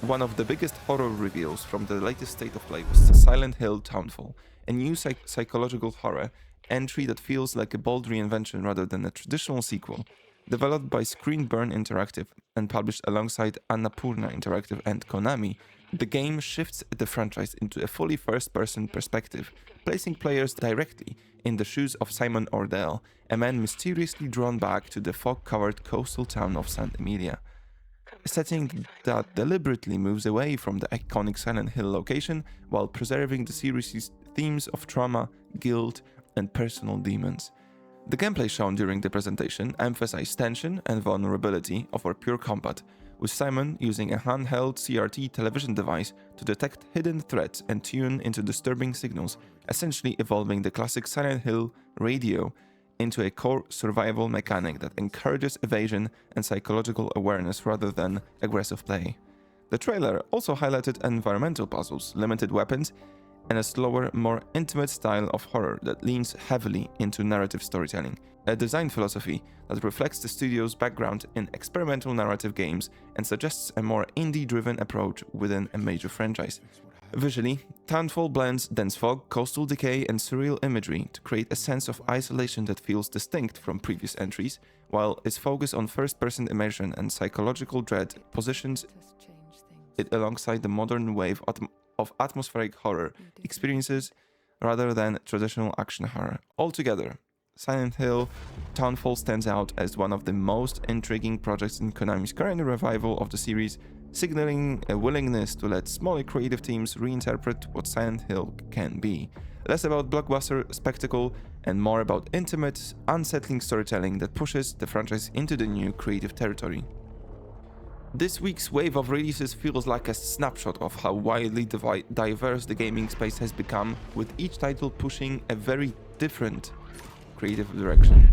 One of the biggest horror reveals from the latest State of Play was Silent Hill Townfall, a new psychological horror entry that feels like a bold reinvention rather than a traditional sequel. Developed by Screenburn Interactive and published alongside Annapurna Interactive and Konami, the game shifts the franchise into a fully first-person perspective, placing players directly in the shoes of Simon Ordell, a man mysteriously drawn back to the fog-covered coastal town of St. Emilia. A setting that deliberately moves away from the iconic Silent Hill location while preserving the series' themes of trauma, guilt, and personal demons. The gameplay shown during the presentation emphasized tension and vulnerability over pure combat, with Simon using a handheld CRT television device to detect hidden threats and tune into disturbing signals, essentially evolving the classic Silent Hill radio into a core survival mechanic that encourages evasion and psychological awareness rather than aggressive play. The trailer also highlighted environmental puzzles, limited weapons, and a slower, more intimate style of horror that leans heavily into narrative storytelling, a design philosophy that reflects the studio's background in experimental narrative games and suggests a more indie-driven approach within a major franchise. Visually, Townfall blends dense fog, coastal decay, and surreal imagery to create a sense of isolation that feels distinct from previous entries, while its focus on first-person immersion and psychological dread positions it alongside the modern wave of atmospheric horror experiences rather than traditional action horror. Altogether, Silent Hill Townfall stands out as one of the most intriguing projects in Konami's current revival of the series, signaling a willingness to let smaller creative teams reinterpret what Silent Hill can be. Less about blockbuster spectacle and more about intimate, unsettling storytelling that pushes the franchise into the new creative territory. This week's wave of releases feels like a snapshot of how wildly diverse the gaming space has become, with each title pushing a very different creative direction.